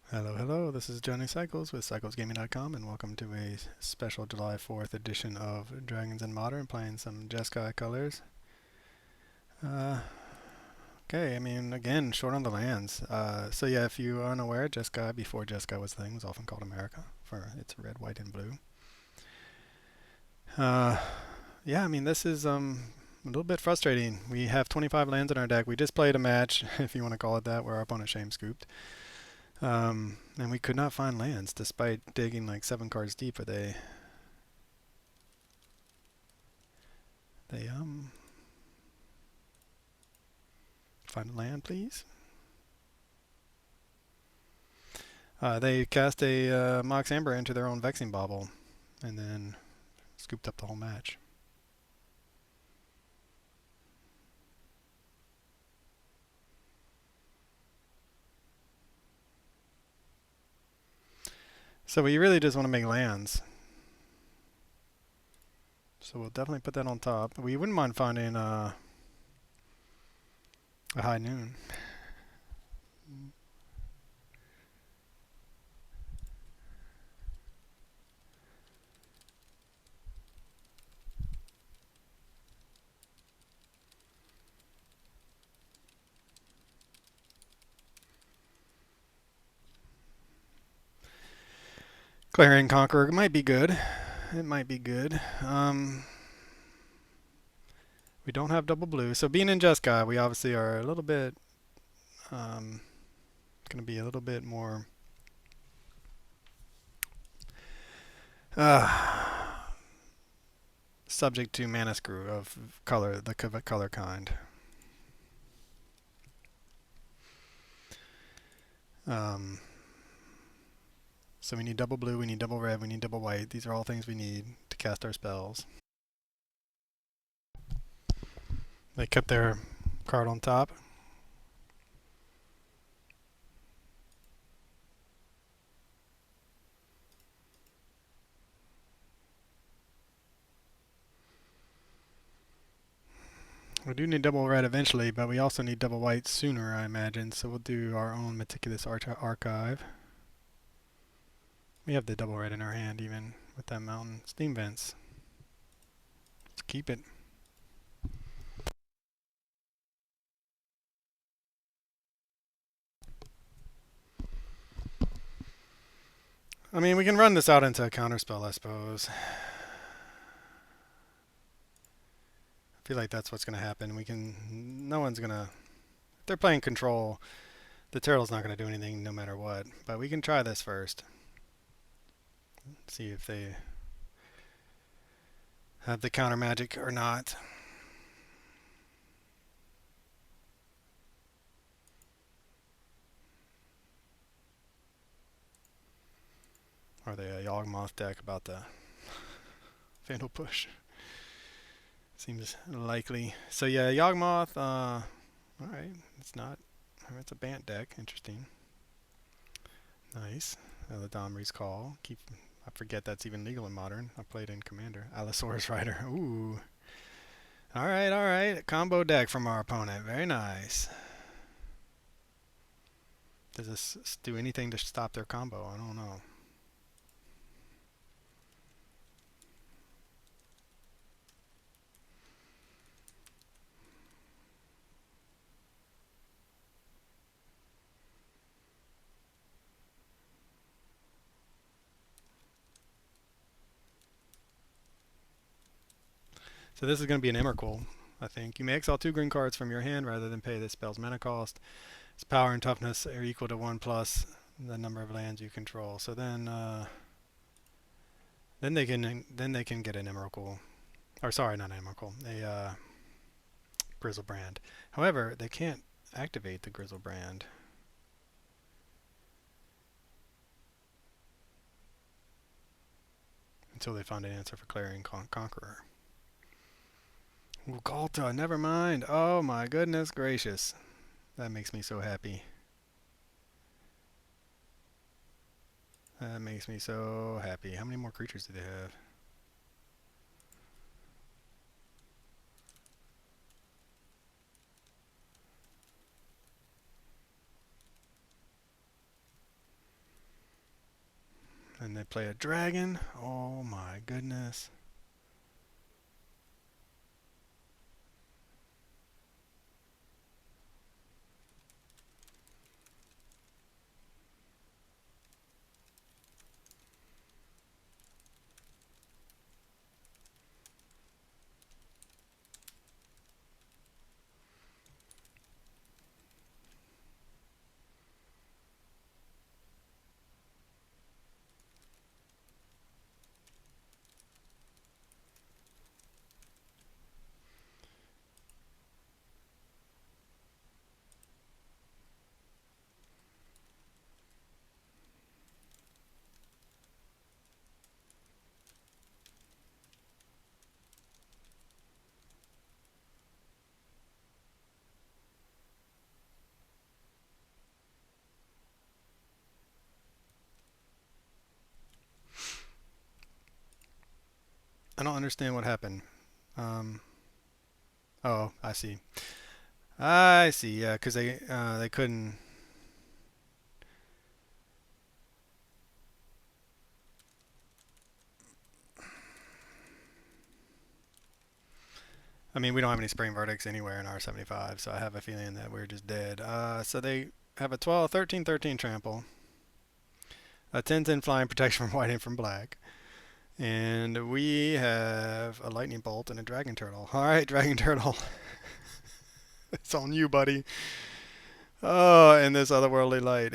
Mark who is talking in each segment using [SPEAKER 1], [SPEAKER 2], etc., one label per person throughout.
[SPEAKER 1] Hello, hello. This is Johnny Cycles with CyclesGaming.com, and welcome to a special July 4th edition of Dragons in Modern, playing some Jeskai colors. Uh, okay, I mean, again, short on the lands. So yeah, if you are unaware, Jeskai, before Jeskai was a thing, was often called America for its red, white, and blue. Uh, yeah, I mean, this is a little bit frustrating. We have 25 lands in our deck. We just played a match, if you want to call it that, where our opponent shame scooped. And we could not find lands despite digging like 7 cards deep. They find a land, please. They cast a Mox Amber into their own Vexing Bauble, and then scooped up the whole match. So we really just want to make lands. So we'll definitely put that on top. We wouldn't mind finding a High Noon. Clarion Conqueror might be good. It might be good. We don't have double blue, so being in Jeskai, we obviously are a little bit going to be a little bit more subject to mana screw of color, the color kind. Um, so we need double blue, we need double red, we need double white. These are all things we need to cast our spells. They kept their card on top. We do need double red eventually, but we also need double white sooner, I imagine. So we'll do our own meticulous archive. We have the double red in our hand, even with that mountain. Steam vents. Let's keep it. I mean, we can run this out into a counterspell, I suppose. I feel like that's what's going to happen. No one's going to, if they're playing control, the turtle's not going to do anything no matter what. But we can try this first. See if they have the counter magic or not. Are they a Yawgmoth deck about the Vandal push? Seems likely. So yeah, Yawgmoth, alright, it's not, it's a Bant deck, interesting. Nice. The Domri's Call. I forget that's even legal in Modern. I played in Commander. Allosaurus Rider. Ooh. Alright, alright. Combo deck from our opponent. Very nice. Does this do anything to stop their combo? I don't know. So this is going to be an Emrakul, I think. You may exile 2 green cards from your hand rather than pay this spell's mana cost. Its power and toughness are equal to 1 plus the number of lands you control. So then they can get an Emrakul. Or sorry, not an Emrakul. A Grizzlebrand. However, they can't activate the Grizzlebrand until they find an answer for Clarion Conqueror. Ooh, Galta, never mind. Oh my goodness gracious. That makes me so happy. That makes me so happy. How many more creatures do they have? they play a dragon. Oh my goodness. I don't understand what happened. Um, oh, I see. I see. Yeah, because they couldn't. I mean, we don't have any spring verdicts anywhere in R75, so I have a feeling that we're just dead. So they have a 12, 13, 13 trample, a 10-10 flying protection from white and from black, and we have a lightning bolt and a dragon turtle. All right, dragon turtle, it's on you, buddy. Oh, and this otherworldly light.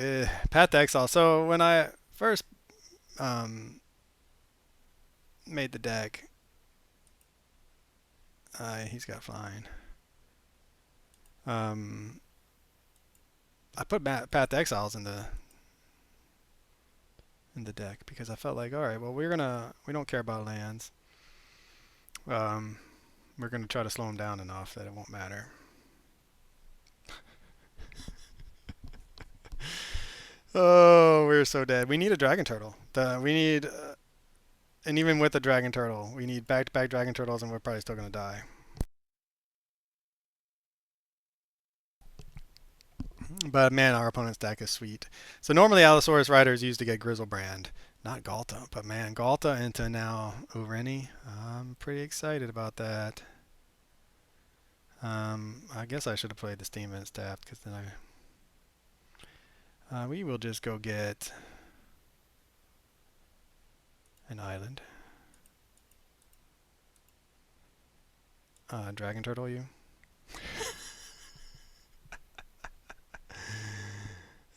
[SPEAKER 1] Path to Exile. So when I first um, made the deck, he's got flying. I put Path to Exiles in the deck because I felt like, all right, well, we don't care about lands. We're gonna try to slow him down enough that it won't matter. Oh, we're so dead. We need a dragon turtle. We need, and even with the dragon turtle, we need back-to-back dragon turtles, and we're probably still gonna die. But man, our opponent's deck is sweet. So normally Allosaurus Riders used to get Grizzlebrand, not Galta. But man, Galta into now Urini. I'm pretty excited about that. I guess I should have played the Steam Vents tapped because then we will just go get an island. Dragon Turtle you.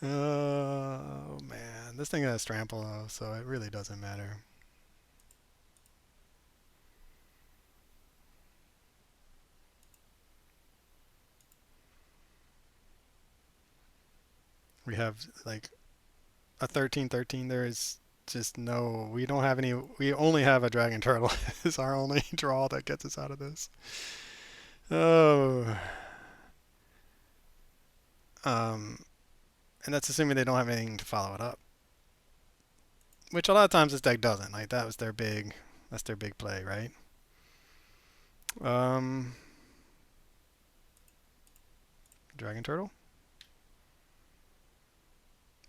[SPEAKER 1] Oh man, this thing has trample though, so it really doesn't matter. We have like a 13-13. There is just no. We don't have any. We only have a dragon turtle. It's our only draw that gets us out of this. Oh. And that's assuming they don't have anything to follow it up. Which a lot of times this deck doesn't. Like that was their big. That's their big play, right? Dragon turtle.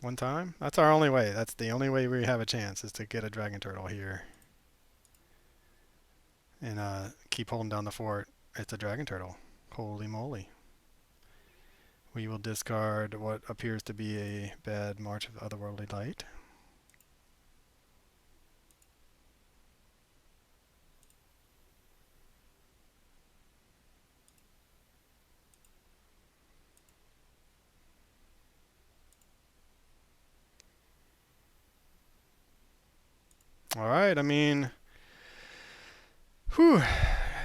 [SPEAKER 1] One time. That's our only way. That's the only way we have a chance is to get a dragon turtle here. And keep holding down the fort. It's a dragon turtle. Holy moly. We will discard what appears to be a bad March of Otherworldly Light. All right, I mean, whew.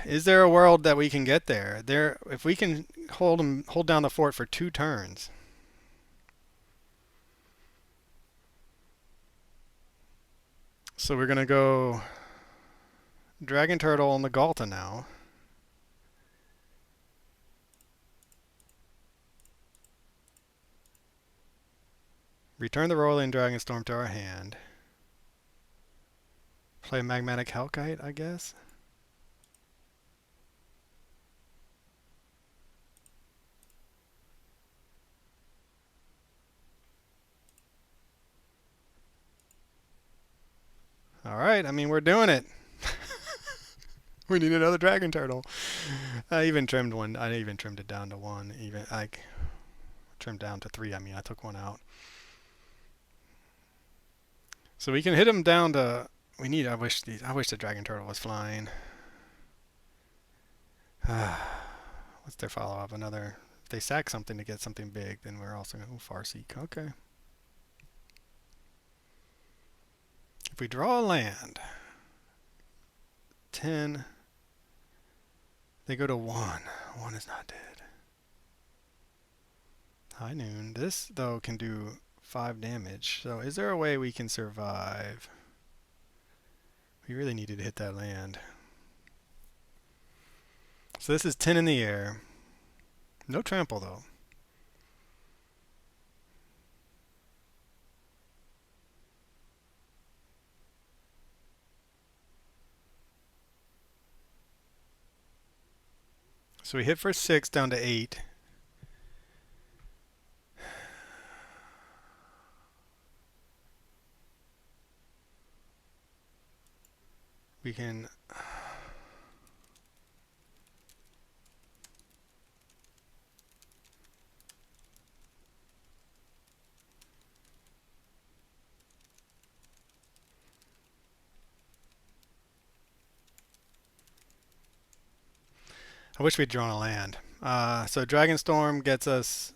[SPEAKER 1] Is there a world that we can get there? If we can hold down the fort for 2 turns. So we're gonna go Dragon Turtle on the Galta now. Return the Rolling Dragon Storm to our hand. Play Magmatic Hellkite, I guess. Alright, I mean, we're doing it. We need another dragon turtle. I even trimmed one. I even trimmed it down to one. Even like trimmed down to 3. I mean, I took one out. So we can hit them down to. We need. I wish the dragon turtle was flying. What's their follow up? Another. If they sack something to get something big, then we're also going to Farseek. Okay. If we draw a land, 10. They go to 1. 1 is not dead. High Noon. This though can do 5 damage. So is there a way we can survive? We really needed to hit that land. So this is 10 in the air. No trample though. So we hit for 6 down to 8. We can. I wish we'd drawn a land. So Dragonstorm gets us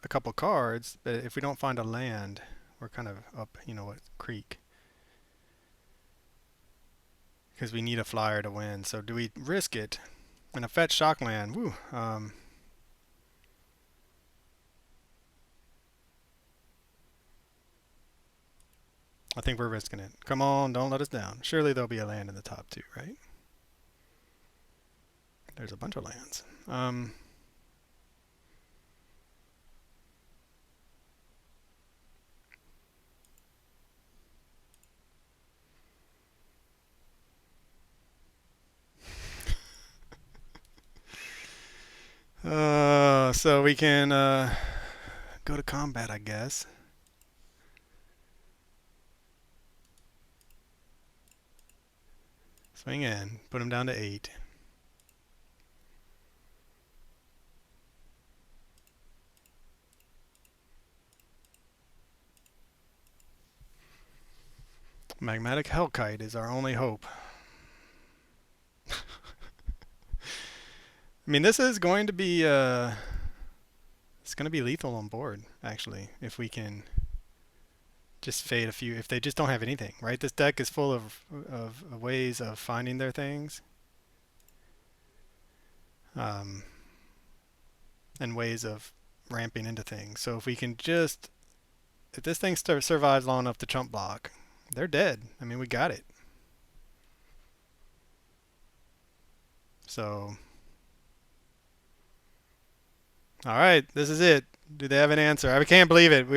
[SPEAKER 1] a couple cards, but if we don't find a land, we're kind of up, you know what, creek. Because we need a flyer to win. So do we risk it? And a fetch shock land. Woo. I think we're risking it. Come on, don't let us down. Surely there'll be a land in the top 2, right? There's a bunch of lands. So we can go to combat, I guess. Swing in, put him down to 8. Magmatic Hellkite is our only hope. I mean, this is going to be it's going to be lethal on board, actually, if we can just fade a few. If they just don't have anything, right? This deck is full of ways of finding their things, and ways of ramping into things. So if we can just, if this thing survives long enough to chump block, they're dead. I mean, we got it. So, all right, this is it. Do they have an answer? I can't believe it.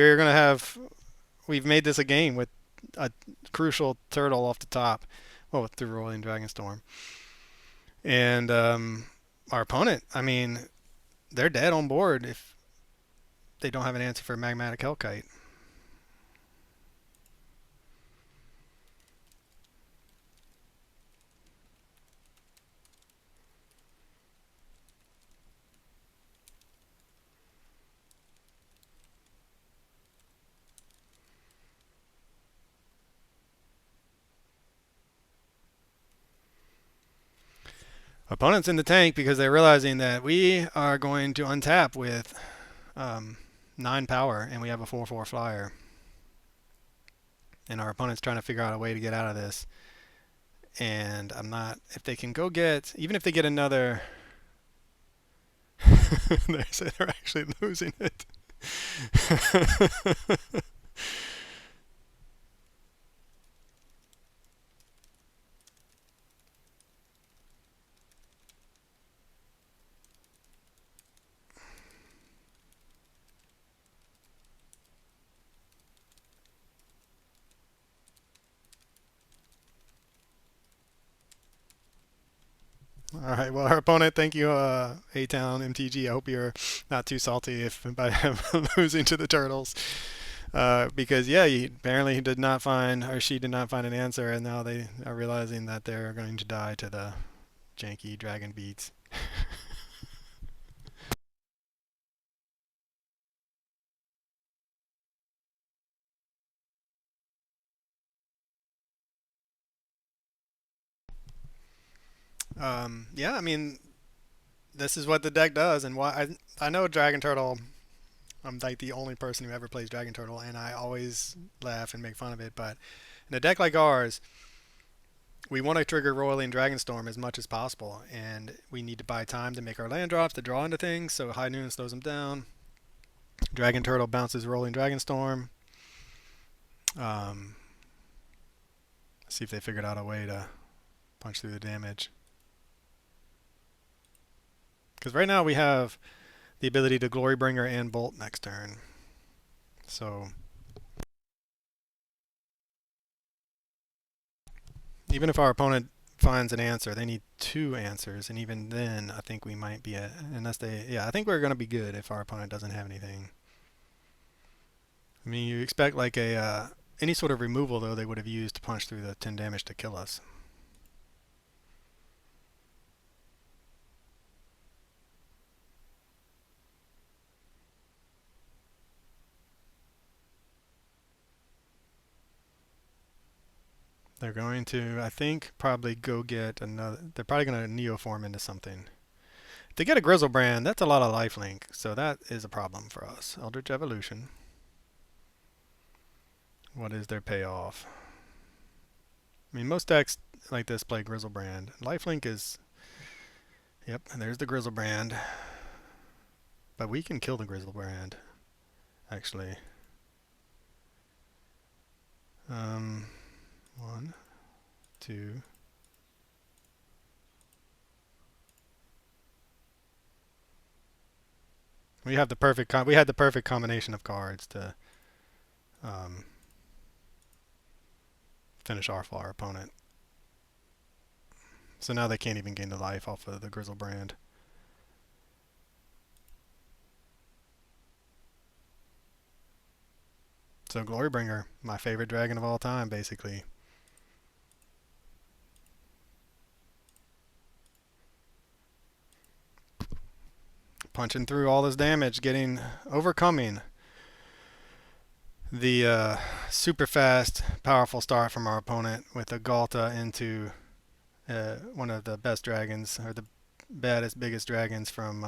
[SPEAKER 1] We've made this a game with a crucial turtle off the top. Well, through Rolling Dragonstorm. And our opponent, I mean, they're dead on board if they don't have an answer for Magmatic Hellkite. Opponents in the tank because they're realizing that we are going to untap with 9 power and we have a 4/4 flyer. And our opponent's trying to figure out a way to get out of this. And I'm not, if they can go get, even if they get another, they're actually losing it. All right. Well, our opponent, thank you, A-Town MTG. I hope you're not too salty if by losing to the Turtles. Because yeah, apparently he did not find, or she did not find an answer, and now they are realizing that they're going to die to the janky dragon beats. Yeah, I mean, this is what the deck does, and why I know Dragon Turtle. I'm like the only person who ever plays Dragon Turtle, and I always laugh and make fun of it. But in a deck like ours, we want to trigger Roiling Dragonstorm as much as possible, and we need to buy time to make our land drops to draw into things. So High Noon slows them down. Dragon Turtle bounces Rolling Dragonstorm. Um, See if they figured out a way to punch through the damage. Because right now we have the ability to Glorybringer and Bolt next turn. So even if our opponent finds an answer, they need 2 answers, and even then, I think we might be unless they, yeah, I think we're going to be good if our opponent doesn't have anything. I mean, you expect like a any sort of removal though they would have used to punch through the 10 damage to kill us. They're going to, I think, probably go get another. They're probably going to Neoform into something. To get a Grizzlebrand, that's a lot of lifelink, so that is a problem for us. Eldritch Evolution. What is their payoff? I mean, most decks like this play Grizzlebrand. Lifelink is, yep, and there's the Grizzlebrand. But we can kill the Grizzlebrand, actually. 1, 2. We have the perfect we had the perfect combination of cards to finish off our opponent. So now they can't even gain the life off of the Grizzlebrand. So Glorybringer, my favorite dragon of all time, basically. Punching through all this damage, overcoming the super fast, powerful start from our opponent with a Galta into one of the best dragons, or the baddest, biggest dragons from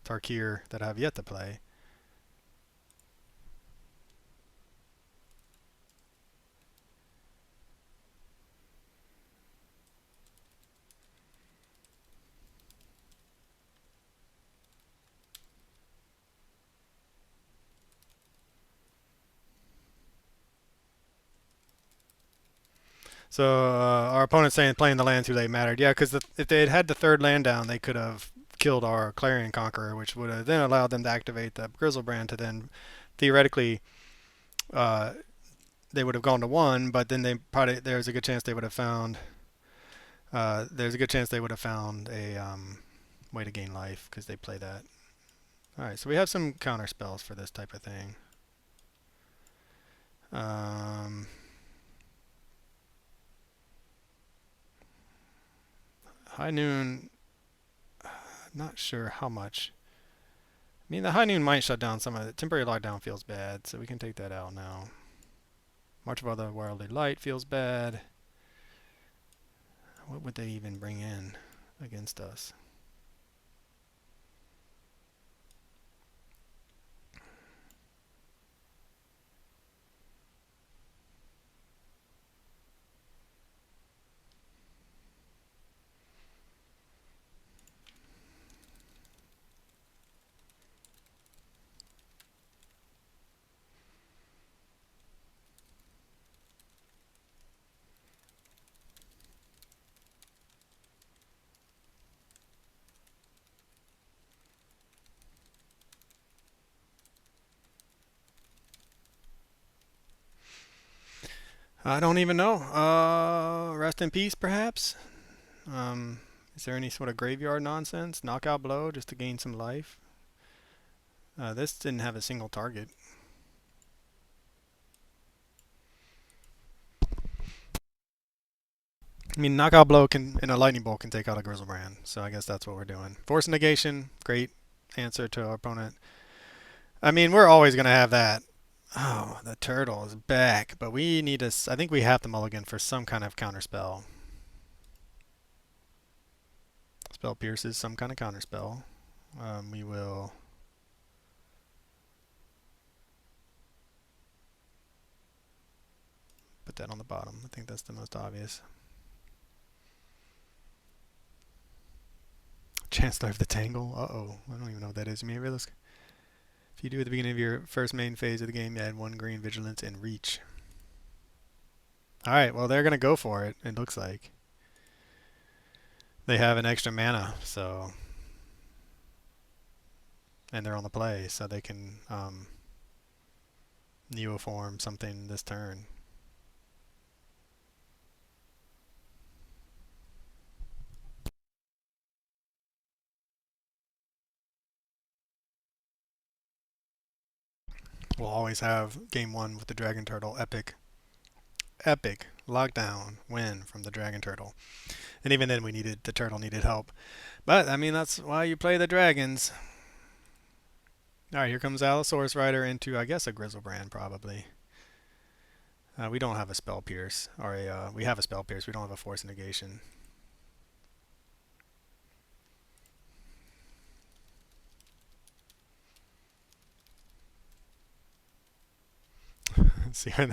[SPEAKER 1] Tarkir that I've yet to play. So our opponent's saying playing the land too late mattered. Yeah, because if they had the 3rd land down, they could have killed our Clarion Conqueror, which would have then allowed them to activate the Grizzlebrand to then theoretically uh, they would have gone to 1, but then there's a good chance they would have found a way to gain life because they play that. All right, so we have some counter spells for this type of thing. High Noon, not sure how much. I mean, the High Noon might shut down some of it. Temporary Lockdown feels bad, so we can take that out now. March of Otherworldly Light feels bad. What would they even bring in against us? I don't even know. Rest in peace, perhaps. Is there any sort of graveyard nonsense? Knockout blow, just to gain some life. This didn't have a single target. I mean, knockout blow can and a lightning bolt can take out a Grizzlebrand, so I guess that's what we're doing. Force negation, great answer to our opponent. I mean, we're always gonna have that. Oh, the turtle is back, but we need to. I think we have to mulligan for some kind of counterspell. Spell pierces some kind of counterspell. We will. Put that on the bottom. I think that's the most obvious. Chancellor of the Tangle. Uh-oh. I don't even know what that is. You may risk. If you do at the beginning of your first main phase of the game, add 1 green vigilance and reach. Alright, well, they're going to go for it, it looks like. They have an extra mana, so. And they're on the play, so they can Neoform something this turn. We'll always have game 1 with the Dragon Turtle. Epic. Epic. Lockdown. Win from the Dragon Turtle. And even then, the turtle needed help. But, I mean, that's why you play the dragons. Alright, here comes Allosaurus Rider into, I guess, a Grizzlebrand, probably. We don't have a Spell Pierce. Or we have a Spell Pierce, we don't have a Force Negation. See right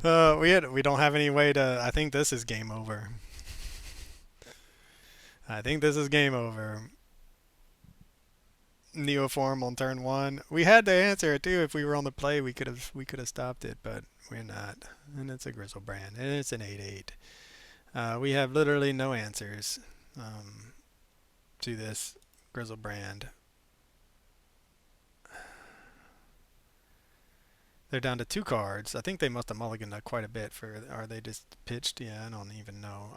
[SPEAKER 1] there. We don't have any way to. I think this is game over. I think this is game over. Neoform on turn 1. We had to answer it too. If we were on the play, we could have stopped it, but we're not. And it's a Grizzlebrand, and it's an 8/8. We have literally no answers to this Grizzlebrand. They're down to 2 cards. I think they must have mulliganed quite a bit for. Are they just pitched? Yeah, I don't even know.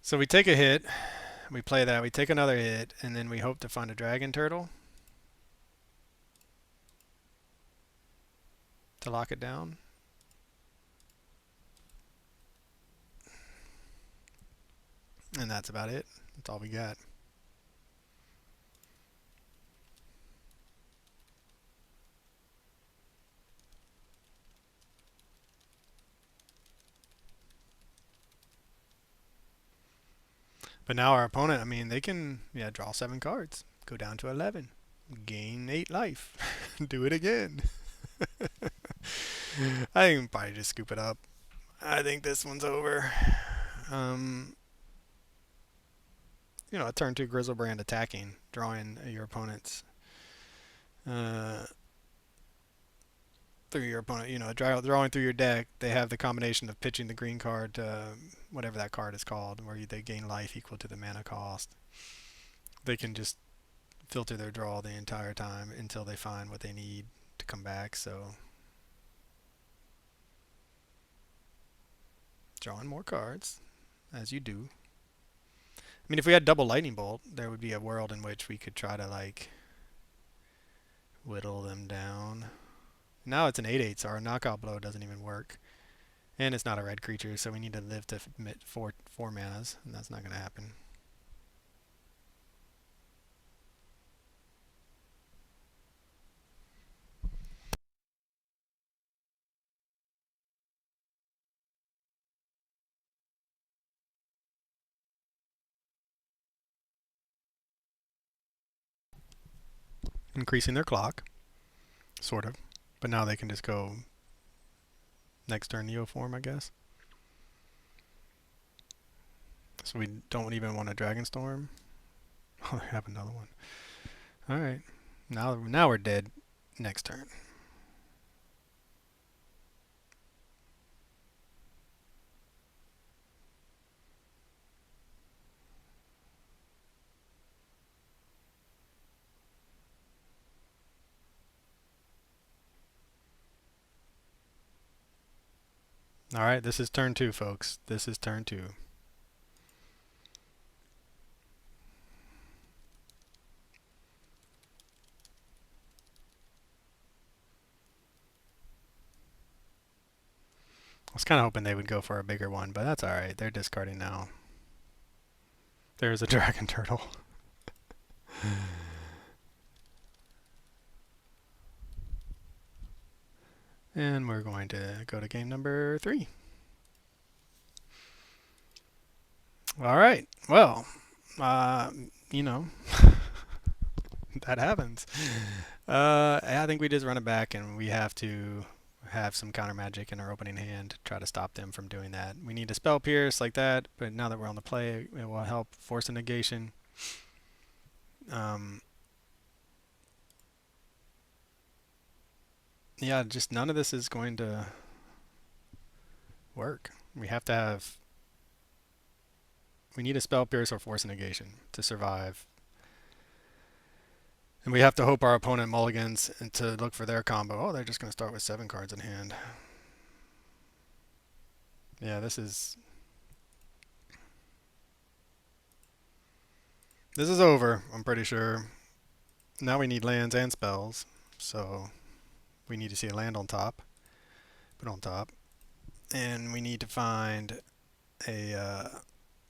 [SPEAKER 1] So we take a hit, we play that, we take another hit, and then we hope to find a Dragon Turtle to lock it down. And that's about it. That's all we got. But now our opponent, I mean, they can draw 7 cards, go down to 11, gain 8 life, do it again. I can probably just scoop it up. I think this one's over. A turn 2 Grizzlebrand attacking, drawing your opponent's through your opponent, drawing through your deck. They have the combination of pitching the green card to whatever that card is called, where they gain life equal to the mana cost. They can just filter their draw the entire time until they find what they need to come back. So drawing more cards, as you do. I mean, if we had double lightning bolt, there would be a world in which we could try to like whittle them down. Now it's an 8/8, so our knockout blow doesn't even work. And it's not a red creature, so we need to live to emit four manas, and that's not going to happen. Increasing their clock, sort of. But now they can just go next turn Neoform, I guess. So we don't even want a Dragonstorm. Oh, they have another one. Alright. Now we're dead next turn. Alright, this is turn 2, folks. This is turn 2. was kind of hoping they would go for a bigger one, but that's alright. They're discarding now. There's a dragon turtle. And we're going to go to game number 3. Alright, well, you know, that happens. I think we just run it back, and we have to have some counter magic in our opening hand to try to stop them from doing that. We need a spell pierce like that, but now that we're on the play, it will help force a negation. Yeah, just none of this is going to work. We have to have... We need a spell pierce or force a negation to survive. And we have to hope our opponent mulligans and to look for their combo. Oh, they're just going to start with 7 cards in hand. Yeah, this is over, I'm pretty sure. Now we need lands and spells, so we need to see a land on top. Put on top. And we need to find a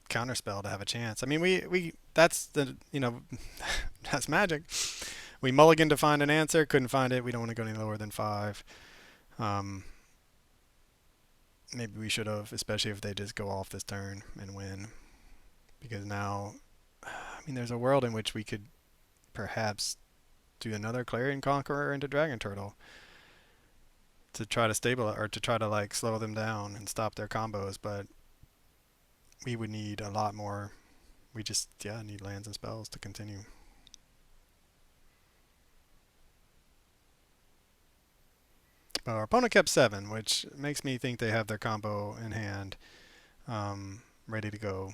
[SPEAKER 1] counter spell to have a chance. I mean, we that's the, you know, that's magic. We mulligan to find an answer, couldn't find it. We don't want to go any lower than 5. Maybe we should have, especially if they just go off this turn and win. Because now, I mean, there's a world in which we could perhaps do another Clarion Conqueror into Dragon Turtle to try to stabilize, or to try to like slow them down and stop their combos, but we would need a lot more. We just, yeah, need lands and spells to continue. But our opponent kept 7, which makes me think they have their combo in hand, ready to go.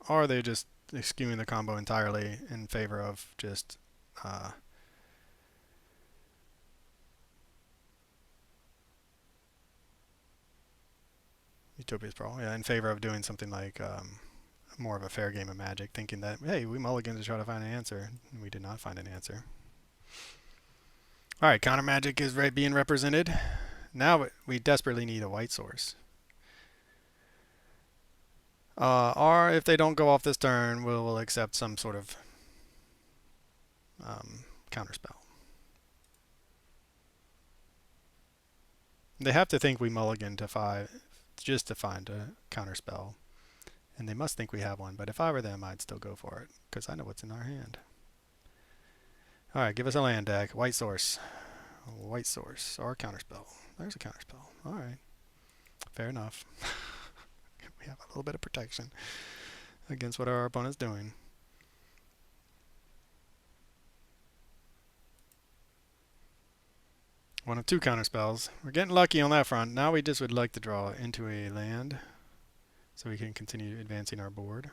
[SPEAKER 1] Or they just skewing the combo entirely in favor of just Utopia's Brawl, yeah, in favor of doing something like more of a fair game of Magic, thinking that, hey, we mulligan to try to find an answer, and we did not find an answer. Alright, counter magic is being represented. Now we desperately need a white source. Or if they don't go off this turn, we'll accept some sort of counterspell. They have to think we mulligan to 5 just to find a counterspell. And they must think we have one, but if I were them, I'd still go for it, because I know what's in our hand. Alright, give us a land deck. White source. White source. Or counterspell. There's a counterspell. Alright. Fair enough. We have a little bit of protection against what our opponent's doing. One of 2 counterspells. We're getting lucky on that front. Now we just would like to draw into a land so we can continue advancing our board.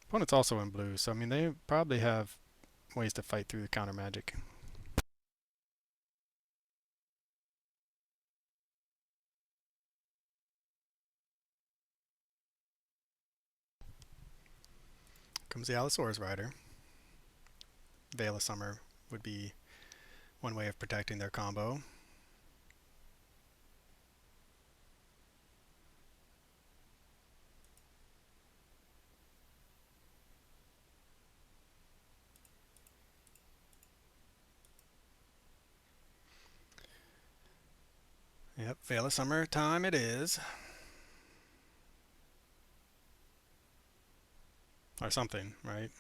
[SPEAKER 1] Opponent's also in blue, so I mean they probably have ways to fight through the counter magic. Comes the Allosaurus Rider. Veil of Summer would be one way of protecting their combo. Yep, Veil of Summer time it is. Or something, right?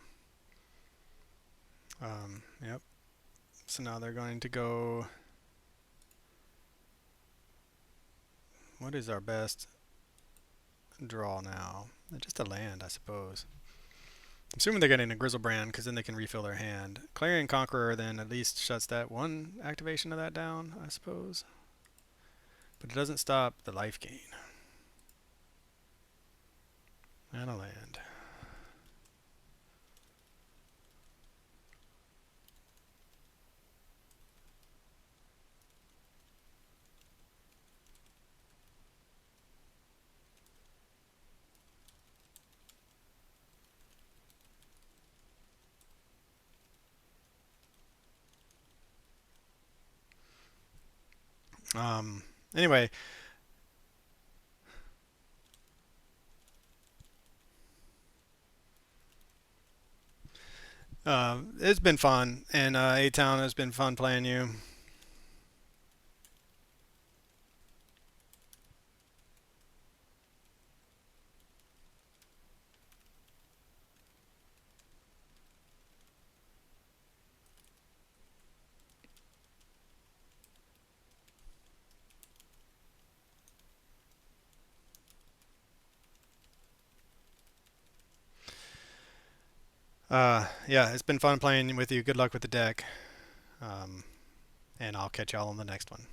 [SPEAKER 1] Yep. So now they're going to go... What is our best draw now? Just a land, I suppose. I'm assuming they're getting a Grizzlebrand, because then they can refill their hand. Clarion Conqueror then at least shuts that one activation of that down, I suppose. But it doesn't stop the life gain. And a land. Anyway, it's been fun, and A-Town has been fun playing you. Yeah, it's been fun playing with you. Good luck with the deck, um, and I'll catch y'all on the next one.